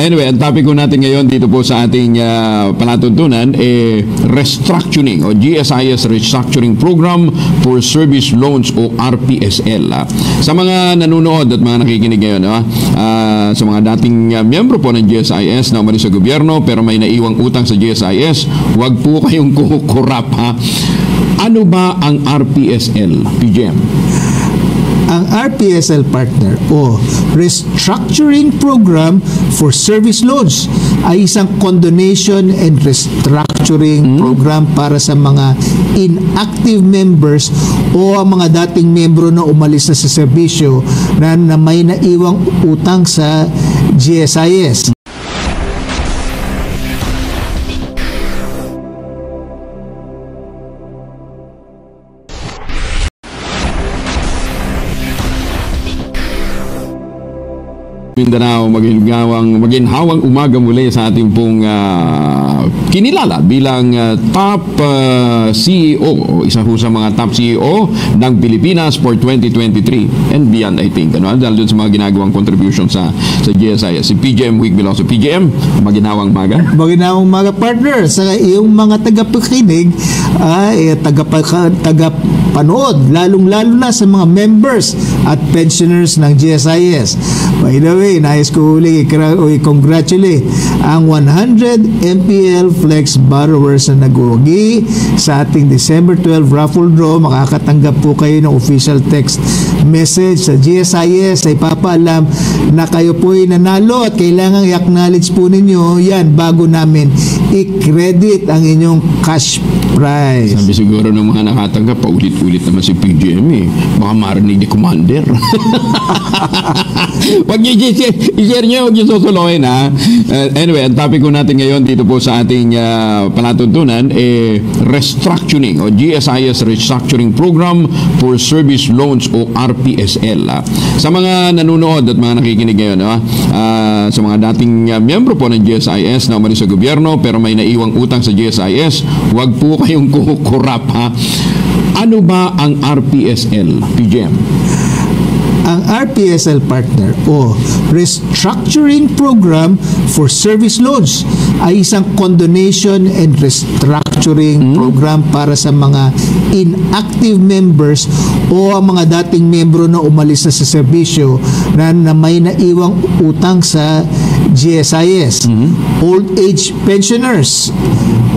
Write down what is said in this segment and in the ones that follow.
Anyway, ang topic ko natin ngayon dito po sa ating palatuntunan restructuring o GSIS Restructuring Program for Service Loans o RPSL. Sa mga nanonood at mga nakikinig ngayon, sa mga dating miyembro po ng GSIS na umalis sa gobyerno pero may naiwang utang sa GSIS, huwag po kayong kukurap, ha. Ano ba ang RPSL, PGM? Ang RPSL partner o Restructuring Program for Service Loans ay isang condonation and restructuring program para sa mga inactive members o ang mga dating membro na umalis na sa serbisyo na may naiwang utang sa GSIS. Mindanao, maginhawang umaga muli sa ating pong kinilala bilang top CEO o isa ho sa mga top CEO ng Pilipinas for 2023 and beyond, I think. Dahil dun sa mga ginagawang contribution sa GSIS. Si PGM Week Biloso. PGM, maginhawang umaga. Maginhawang umaga, partner. Sa iyong mga tagapakinig, tagapanood, lalong-lalo na sa mga members at pensioners ng GSIS. By the way, nais ko ulit i-congratulate ang 100 MPL Flex borrowers na nag-uwi sa ating December 12 raffle draw. Makakatanggap po kayo ng official text message sa GSIS ay papaalam na kayo po ay nanalo at kailangan i-acknowledge po ninyo yan bago namin i-credit ang inyong cash prize. Sabi siguro ng mga nakatanggap, paulit-ulit naman si PGM baka marinig ni Commander. Wag niyo i-share niyo, huwag niyo susulohin, ha. Anyway, ang topic ko natin ngayon dito po sa ating palatuntunan restructuring o GSIS Restructuring Program for Service Loans o RPSL. Sa mga nanonood at mga nakikinig ngayon, sa mga dating miyembro po ng GSIS na umalis sa gobyerno pero may naiwang utang sa GSIS, huwag po kayong kukurap, ha. Ano ba ang RPSL, PGM? Ang RPSL partner o Restructuring Program for Service Loans ay isang condonation and restructuring program para sa mga inactive members o ang mga dating membro na umalis na sa serbisyo na may naiwang utang sa GSIS. Old age pensioners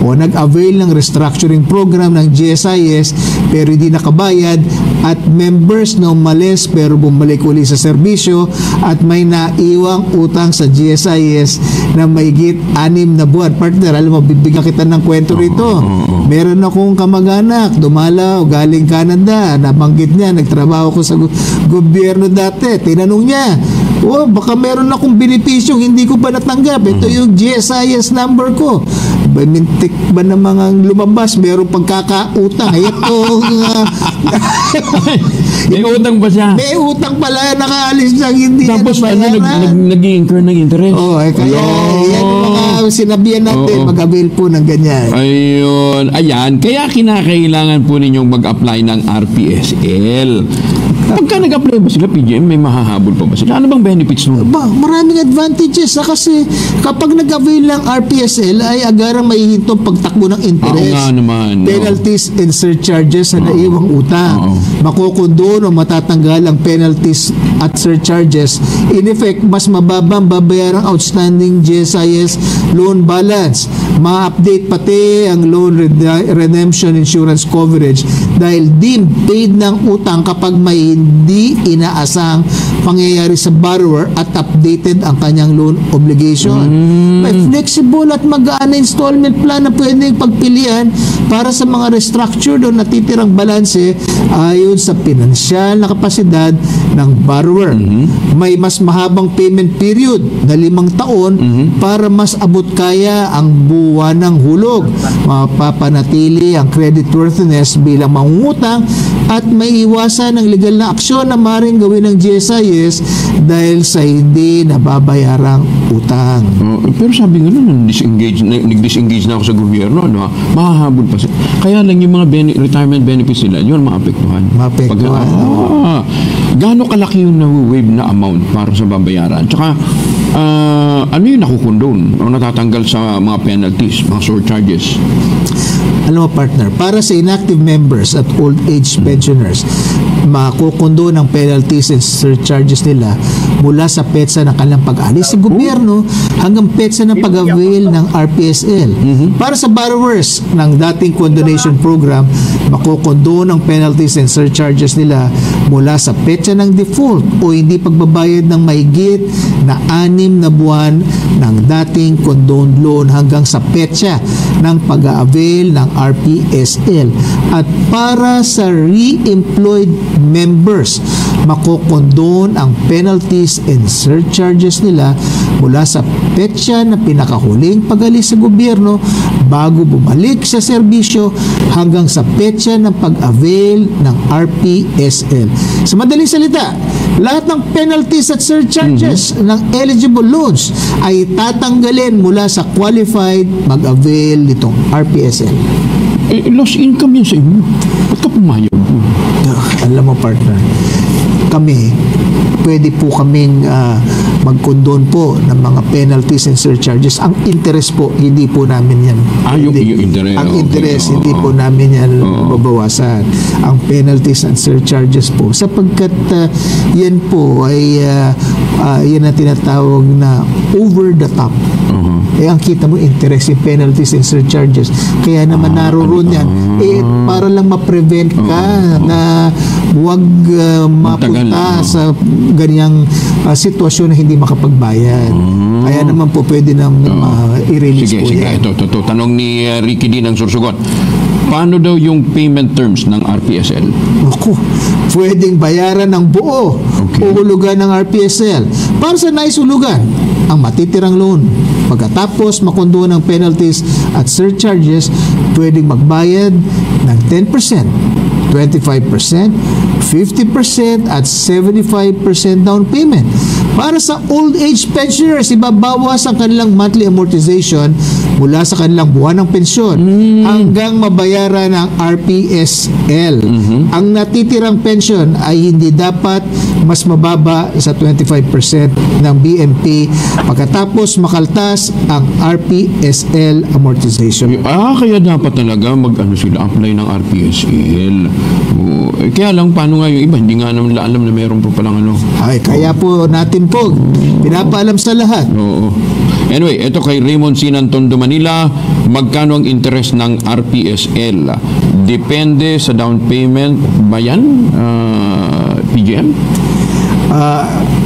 o nag-avail ng restructuring program ng GSIS pero hindi nakabayad at members na umalis pero bumalik uli sa serbisyo at may naiwang utang sa GSIS na mahigit 6 na buwan. Partner, alam mo, bibigyan kita ng kwento rito. Meron akong kamag-anak, dumalaw, galing Canada, nabanggit niya, nagtrabaho ko sa gobyerno dati. Tinanong niya, baka meron akong benepisyong hindi ko pa natanggap. Ito yung GSIS number ko. Mintik ba na mga lumabas, meron pagkakautang. Ito, may utang ba siya? May utang pala, nakaalis lang, hindi tapos nag-i-incur ng interest. Kaya yan yung mga sinabihan natin, mag-avail po ng ganyan. Ayun, ayan, kaya kinakailangan po ninyong mag-apply ng RPSL. Pagka nag-apply ba sila, PGM, may mahahabol pa ba sila? Ano bang benefits nun? Maraming advantages kasi kapag nag-avail ng RPSL ay agarang mahihintong pagtakbo ng interest. Oo nga naman. Penalties and surcharges sa naiwang utang. Makukundo o matatanggal ang penalties at surcharges. In effect, mas mababang babayarang outstanding GSIS loan balance. Ma-update pati ang loan redemption insurance coverage dahil deemed paid ng utang kapag may hindi inaasang pangyayari sa borrower at updated ang kanyang loan obligation. May flexible at magaan na installment plan na pwedeng pagpilian para sa mga restructured o natitirang balanse ayon sa pinansyal na kapasidad ng borrower. May mas mahabang payment period na 5 taon para mas abot kaya ang buwan ng hulog. Mapapanatili ang creditworthiness bilang mangungutang at may iwasan ng legal na aksyon na maaaring gawin ng GSIS dahil sa hindi nababayarang utang. Pero sabi nga nag-disengage na ako sa gobyerno, mahahabol pa sila. Kaya lang yung mga retirement benefits nila, yun maapektuhan. Gaano kalaki yung na-waive na amount para sa babayaran? Tsaka, ano yung nakukondon o natatanggal sa mga penalties, mga surcharges? Alam mo, partner, para sa inactive members at old age pensioners, makukundo ng penalties and surcharges nila mula sa petsa ng kanilang pag-alis sa gobyerno hanggang petsa ng pag-avail ng RPSL. Para sa borrowers ng dating condonation program, makukundo ng penalties and surcharges nila mula sa petsa ng default o hindi pagbabayad ng mahigit na 6 na buwan ng dating condoned loan hanggang sa petsa ng pag-avail ng RPSL. At para sa re-employed members, makokondon ang penalties and surcharges nila mula sa petsa na pinakahuling pag-alis sa gobyerno bago bumalik sa serbisyo hanggang sa petsa ng pag-avail ng RPSL. Sa madaling salita, lahat ng penalties at surcharges ng eligible loans ay tatanggalin mula sa qualified mag-avail nitong RPSL. Lost income yan sa inyo. Ba't ka pumayag? Alam mo, partner, kami, pwede po kaming mag-condone po ng mga penalties and surcharges. Ang interest po, hindi po namin yan. Yung interest. Ang interest, hindi po namin yan babawasan. Ang penalties and surcharges po, sapagkat yan po ay yan ang tinatawag na over the top. Ang kita mo, interest yung penalties and surcharges. Kaya naman naroon yan. Para lang ma-prevent ka na huwag mapunta sa ganyang sitwasyon na hindi makapagbayad. Kaya naman po pwede nang i-release po yan. Sige, ito. Tanong ni Ricky D. ng Sursugon. Paano daw yung payment terms ng RPSL? Ako, pwedeng bayaran ng buo o hulugan ng RPSL. Para sa naisulugan, ang matitirang loan. Pagkatapos makundo ng penalties at surcharges, pwedeng magbayad ng 10%, 25%, 50% at 75% down payment. Para sa old age pensioners, ibabawas ang kanilang monthly amortization mula sa kanilang buwan ng pensyon hanggang mabayaran ng RPSL. Ang natitirang pension ay hindi dapat mas mababa sa 25% ng BMP pagkatapos makaltas ang RPSL amortization. Kaya dapat talaga sila apply ng RPSL. Kaya lang, paano nga yung iba? Hindi nga naman alam na meron po palang kaya po natin po pinapaalam sa lahat. Oo. Anyway, ito kay Raymond Sinan Tondo, Manila. Magkano ang interest ng RPSL? Depende sa down payment ba yan, PGM?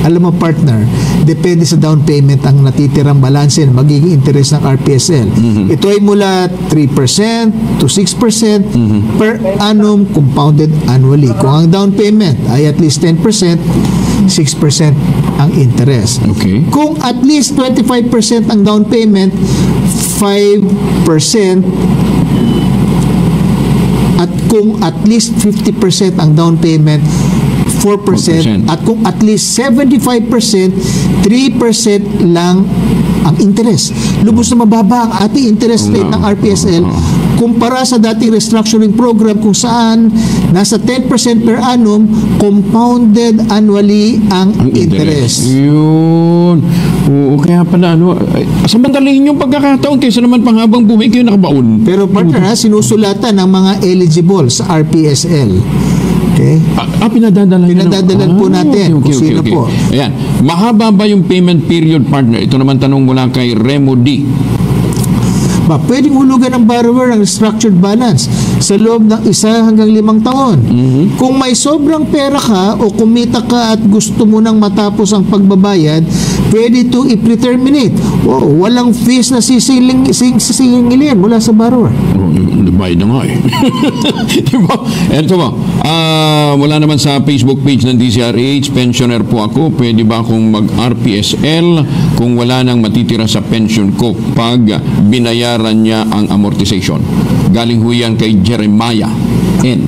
Alam mo, partner, depende sa down payment ang natitirang balanse na magiging interest ng RPSL. Ito ay mula 3% to 6% per annum compounded annually. Kung ang down payment ay at least 10%, 6% ang interest. Okay. Kung at least 25% ang down payment, 5%, at kung at least 50% ang down payment, 4%, at kung at least 75%, 3% lang ang interest. Lubos na mababa ang ating interest rate ng RPSL kumpara sa dating restructuring program kung saan nasa 10% per annum compounded annually ang interest. Yun. Oo, kaya pala samantalahin yung pagkakataon kaysa naman panghabang buhay kayo nakabaon. Pero partner, sinusulatan ng mga eligible sa RPSL. Okay? Pinadadalan po natin kung sino po. Ayan. Mahaba ba yung payment period, partner? Ito naman tanong mula kay Remo D. Pwedeng hulugan ng borrower ang structured balance sa loob ng 1 hanggang 5 taon. Kung may sobrang pera ka o kumita ka at gusto mo nang matapos ang pagbabayad, pwede itong i-preterminate. Walang fees na sisingilin mula sa borrower. Bayad na nga diba? Ito ba? Mula naman sa Facebook page ng DCRH, pensioner po ako. Pwede ba akong mag-RPSL kung wala nang matitira sa pension ko pag binayaran niya ang amortization? Galing ho yan kay Jeremiah N.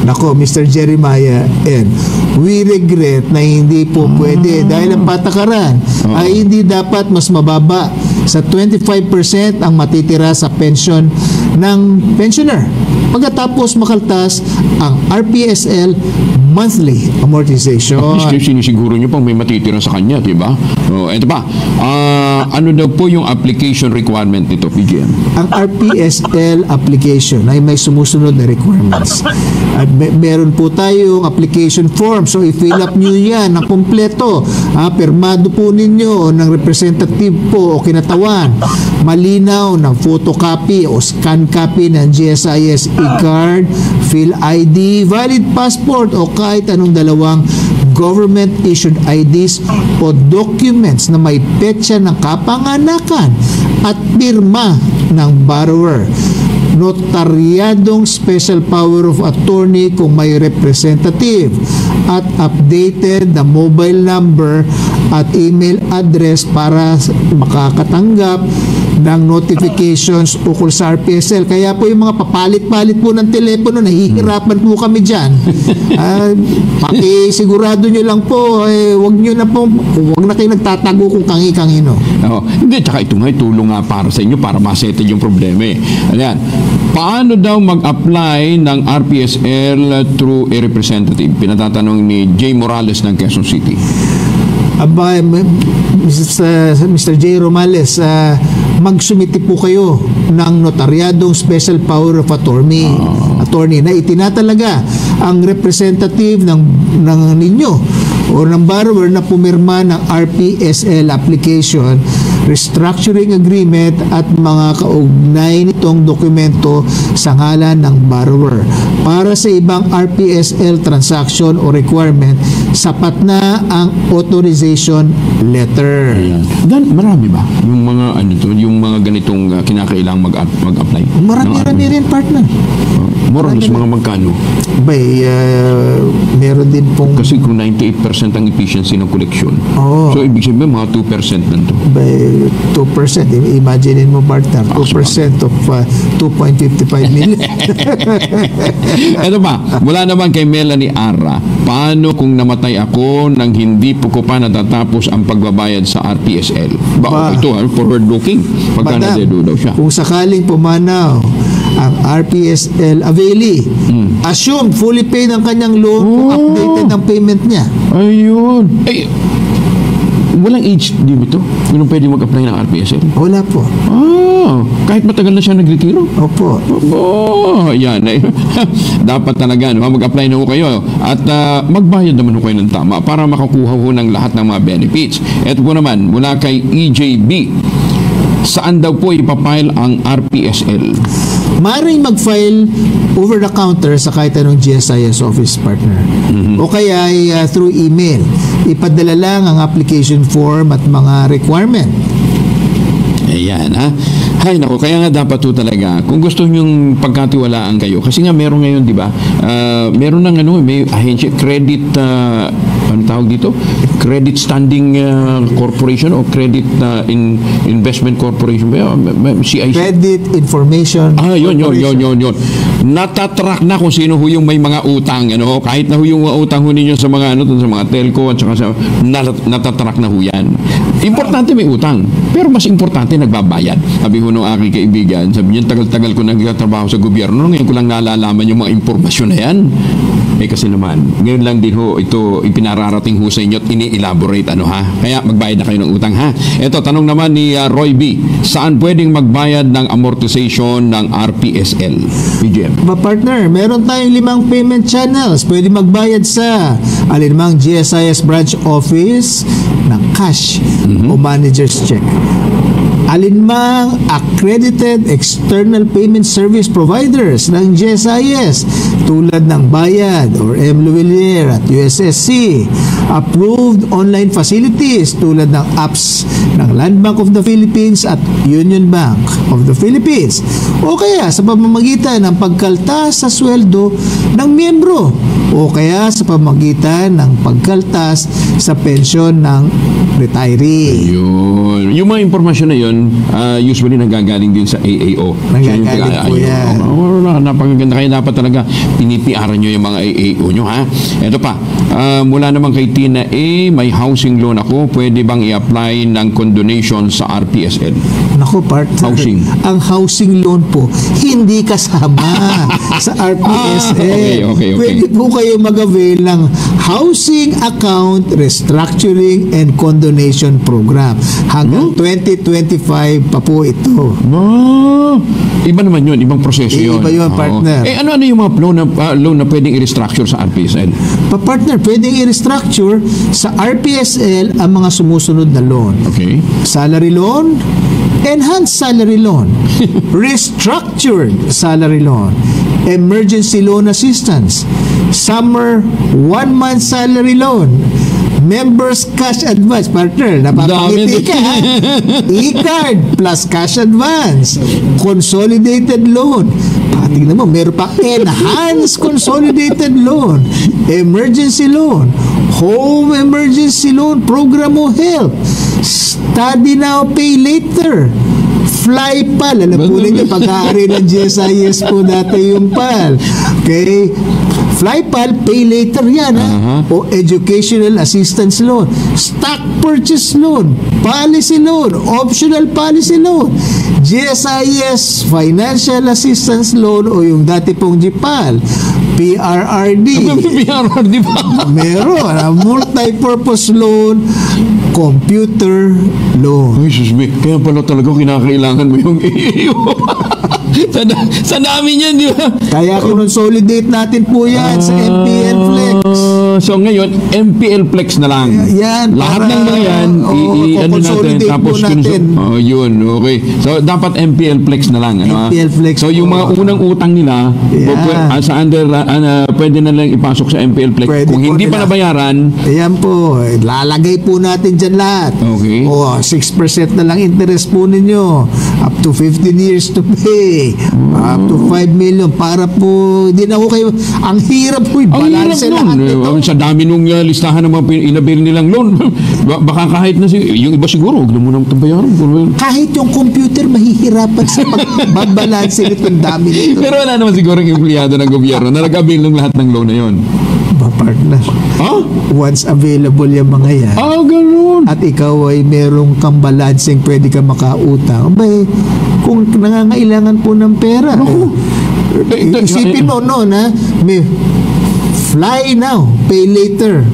Nako, Mr. Jeremiah N. We regret na hindi po pwede dahil ang patakaran ay hindi dapat mas mababa sa 25% ang matitira sa pension ng pensioner. Pagkatapos makaltas ang RPSL monthly amortization. At least sinisiguro nyo pang may matitira sa kanya, diba? Ito pa. Ano daw po yung application requirement nito, PGM? Ang RPSL application ay may sumusunod na requirements. At meron po tayong application form. So, i-fill up nyo yan ng kumpleto. Pirmado po ninyo ng representative po o kinatawan. Malinaw ng photocopy o scan copy ng GSIS e-card, fill ID, valid passport o kahit anong dalawang government-issued IDs o documents na may petsa ng kapanganakan at pirma ng borrower. Notaryadong special power of attorney kung may representative at updated na mobile number at email address para makakatanggap ng notifications ukol sa RPSL. Kaya po yung mga papalit-palit po ng telepono, nahihirapan po kami dyan. Sigurado nyo lang po, wag na kayo nagtatago kung kangi-kangino. Hindi, tsaka ito nga, tulong nga para sa inyo para masettle yung problema eh. Ayan, paano daw mag-apply ng RPSL through a representative? Pinatatanong ni Jay Morales ng Quezon City. Aba, Mr. J. Romales, magsumiti po kayo ng notaryadong special power of attorney na itinatalaga ang representative ng ninyo o ng borrower na pumirma ng RPSL application, restructuring agreement at mga kaugnay nitong dokumento sa ngalan ng borrower. Para sa ibang RPSL transaction o requirement, sapat na ang authorization letter. Dan, marami ba yung mga yung mga ganitong kinakailangang mag-apply? Marami rin, partner. More or less, mga magkano? Meron din pong... Kasi kung 98% ang efficiency ng collection, so ibig sabihin mga 2% lang to. 2%. Imagine mo, partner, 2% of 2.55 million. Ito ba, wala naman kay Melanie Ara, paano kung namatay ako nang hindi po ko pa natatapos ang pagbabayad sa RPSL? Ito, forward-looking. Pagka nadedo daw siya. Kung sakaling pumanaw ang RPSL availee, assume fully paid ang kanyang loan kung updated ang payment niya. Ayun. Walang age limit to? Kung pwede mag-apply ng RPSL? Wala po. Kahit matagal na siya nagretiro? Opo. Yan. Dapat talaga, mag-apply na ho kayo at magbayad naman ho kayo ng tama para makakuha ho ng lahat ng mga benefits. Ito po naman, mula kay EJB, saan daw po ipapile ang RPSL? Maaaring mag-file over the counter sa kahit anong GSIS office, partner. O kaya through email. Ipadala lang ang application form at mga requirement. Ayan, ha? Hay, nako, kaya nga dapat to talaga, kung gusto nyong pagkatiwalaan kayo, kasi nga meron ngayon, di ba, meron ng may ahensya, credit, ano tawag dito? Credit Standing Corporation o Credit Investment Corporation ba? CIC? Credit Information yun. Natatrack na kung sino ho yung may mga utang, kahit na ho yung utang ho ninyo sa mga, sa mga telco at saka sa, natatrack na ho yan. Importante may utang, pero mas importante nagbabayad. Sabi ko nung aking kaibigan, sabi niya, tagal-tagal ko nagtatrabaho sa gobyerno, ngayon ko lang nalalaman yung mga impormasyon na yan. Kasi naman, ngayon lang din ho, ito ipinararating ho sa inyo at ini-elaborate, Kaya magbayad na kayo ng utang, ha? Ito, tanong naman ni Roy B. Saan pwedeng magbayad ng amortization ng RPSL? PGM. Partner, meron tayong 5 payment channels. Pwede magbayad sa alinmang GSIS branch office ng cash o manager's check. Alinmang accredited external payment service providers ng GSIS tulad ng Bayad or M. Luwilier at USSC. Approved online facilities tulad ng apps ng Land Bank of the Philippines at Union Bank of the Philippines. O kaya sa pamamagitan ng pagkaltas sa sweldo ng miyembro o kaya sa pamamagitan ng pagkaltas sa pensyon ng retiree. Yun. Yung mga impormasyon na yun, usually nanggagaling din sa AAO. Nanggagaling po yan. Napakaganda. Kaya dapat talaga pinipiaran nyo yung mga AAO nyo, ha? Ito pa, mula naman kay Tina A, may housing loan ako. Pwede bang i-apply ng condonation sa RPSL? Naku, partner. Housing. Ang housing loan po, hindi kasama sa RPSL. Okay. Pwede po kayo mag-avail ng Housing Account Restructuring and Condonation Program. Hanggang 2025 pa po ito. Iba naman yun, ibang proseso yun. Iba yun, partner. Ano yung mga loan na pwedeng i-restructure sa RPSL? Partner, pwedeng i-restructure sa RPSL ang mga sumusunod na loan. Okay. Salary loan, enhanced salary loan, restructured salary loan, emergency loan assistance, summer 1-month salary loan, members cash advance. Partner, napapangiti ka. E-card plus cash advance, consolidated loan. Tingnan mo, meron pa enhanced consolidated loan, emergency loan, home emergency loan, program o help, study now, pay later, fly PAL. Alam po ninyo, pag-aari ng GSIS po dati yung PAL. Okay? Fly PAL, pay later yan. O educational assistance loan, stock purchase loan, policy loan, optional policy loan, GSIS financial assistance loan o yung dati pong GPAL, PRRD. PRRD ba? Meron. Multi-purpose loan, computer loan. Ay, susmi. Kaya pala talaga kinakailangan mo yung iyo. sa dami niyan, di ba? Kaya kinonsolidate natin po yan sa MPL Flex. So ngayon, MPL Flex na lang. Yan. Lahat ng mga yan, ano natin, tapos yun, okay. So dapat MPL Flex na lang. MPL Flex. So yung mga unang utang nila, sa under, pwede na lang ipasok sa MPL Flex. Pwede kung hindi pa nabayaran, ayan po, lalagay po natin dyan lahat. Okay. O, 6% na lang interest po ninyo. Up to 15 years to pay. Up to 5 million. Para po, hindi na ko kayo, ang hirap po, balance lahat ito. Sa dami nung listahan ng mga inabil nilang loan, baka kahit na yung iba siguro, huwag na muna bayaran. Kahit yung computer, mahihirapan sa pagbabalanse nitong dami nito. Pero wala naman siguro yung empleyado ng gobyerno na nag-avail ng lahat ng loan na yun. Partner. Once available yung mga yan. Ganun. At ikaw ay merong kang balancing, pwede ka makautang. Abay, kung nangangailangan po ng pera, isipin mo, na may fly now, pay later.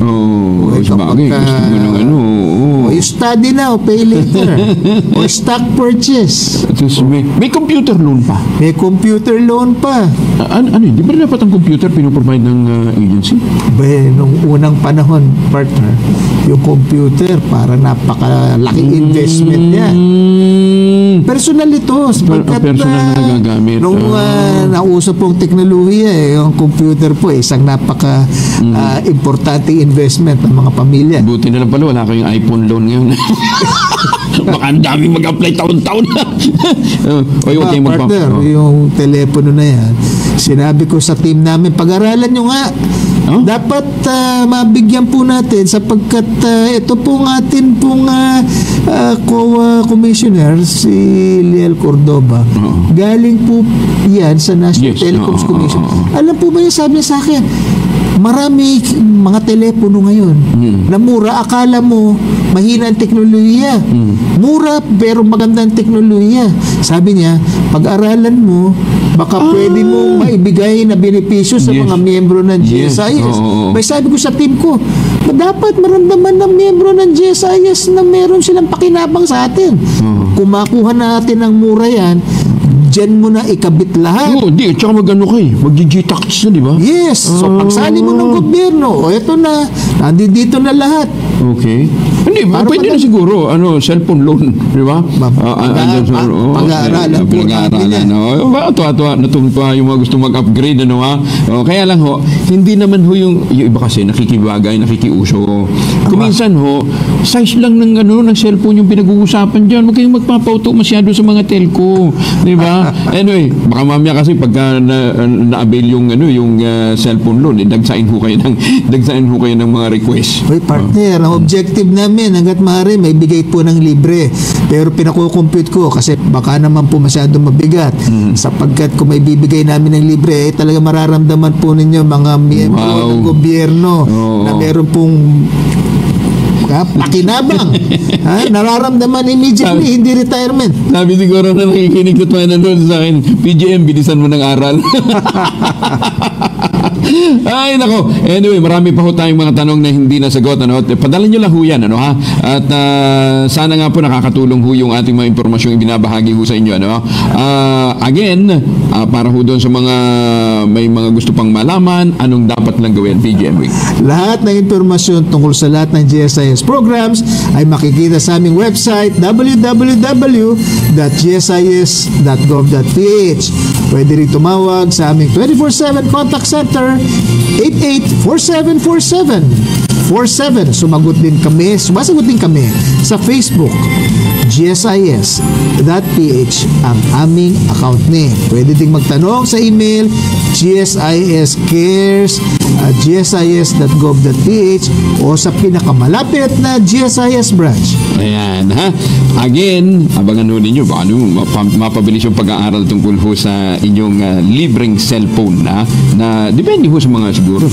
Sabagay. Gusto mo ng ano. You study now, pay later. Or stock purchase. May computer loan pa. May computer loan pa. Ano, di ba dapat ang computer pinoprovide ng agency? Nung unang panahon, partner, yung computer, para napakalaking investment yan. Personal ito. Personal na nagagamit. Nung nauso pong teknolohiya, yung computer po, isang importante investment ng mga pamilya. Buti na lang pala, wala kayong iPhone loan ngayon. Baka ang daming mag-apply taon-taon na. Okay, partner, yung telepono na yan, sinabi ko sa team namin, pag-aralan nyo nga. Dapat mabigyan po natin sapagkat ito pong atin pong COA Commissioner, si Liel Cordoba, galing po yan sa National Telecoms Commission. Alam po ba yung sabi niya sa akin? Marami mga telepono ngayon na mura. Akala mo mahina ang teknolohiya. Mura pero magandang teknolohiya. Sabi niya, pag-aralan mo, baka pwede mong maibigay na benepisyo sa mga miyembro ng GSIS. May sabi ko sa team ko, dapat maramdaman ng miyembro ng GSIS na meron silang pakinabang sa atin. Kung makuha natin ng mura yan, dyan mo na ikabit lahat. Hindi, tsaka mag-ano kayo, mag-G-tax na, di ba? Yes. So, pagsali mo ng gobyerno, eto na, nandito na lahat. Okay. Hindi, pwede na siguro, cellphone loan, di ba? Pag-aaralan po natin. Tuwa-tuwa, natuwa yung mga gusto mag-upgrade, kaya lang hindi naman yung iba kasi nakikibagay, nakikiuso. Kuminsan size lang ng cellphone yung pinag-uusapan dyan. Huwag kayong magpapauto masyado sa mga telco, di ba? Anyway, baka mamaya kasi pagka na-avail yung cellphone loan, dagsain ho kayo ng mga request. Hoy, partner, ang objective namin hangga't maaari may bigay po ng libre. Pero pinakukompute ko kasi baka naman po masyado mabigat. Sapagkat kung may bibigay namin ng libre, talaga mararamdaman po ninyo mga miyembro ng gobyerno na meron pong pakinabang. Nararamdaman immediately, hindi retirement. Sabi siguro na nakikinig at manonood sa akin, PGM, bilisan mo ng aral. Ay, nako. Anyway, marami pa ho tayong mga tanong na hindi nasagot. Padala nyo lang ho yan, At sana nga po nakakatulong ho yung ating mga impormasyong ibinabahagi ho sa inyo, Again, para ho doon sa mga may mga gusto pang malaman, anong dapat lang gawin, PGM Week? Lahat ng impormasyon tungkol sa lahat ng GSIS programs ay makikita sa aming website www.gsis.gov.ph. Pwede rin tumawag sa aming 24/7 contact center 884747. Sumasagot din kami sa Facebook. GSIS.ph ang aming account name. Pwede ding magtanong sa email gsiskares@gsis.gov.ph o sa pinakamalapit na GSIS branch. Ayan, Again, abangan ho ninyo, baka mapabilis yung pag-aaral tungkol ho sa inyong libreng cellphone na depende ho sa mga siguro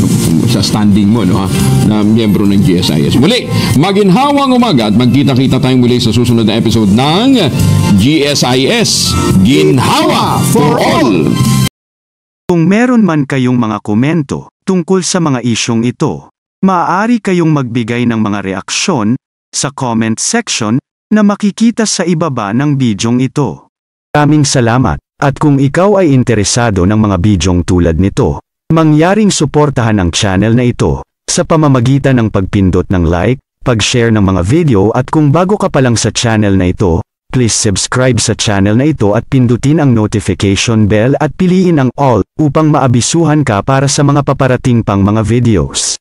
sa standing mo, na miyembro ng GSIS. Muli, maginhawang umaga at magkita-kita tayong muli sa susunod na episode ng GSIS Ginhawa for All. Kung meron man kayong mga komento tungkol sa mga isyong ito, maaari kayong magbigay ng mga reaksyon sa comment section na makikita sa ibaba ng bidyong ito. Maraming salamat, at kung ikaw ay interesado ng mga bidyong tulad nito, mangyaring suportahan ang channel na ito sa pamamagitan ng pagpindot ng like, pag-share ng mga video, at kung bago ka pa lang sa channel na ito, please subscribe sa channel na ito at pindutin ang notification bell at piliin ang all upang maabisuhan ka para sa mga paparating pang mga videos.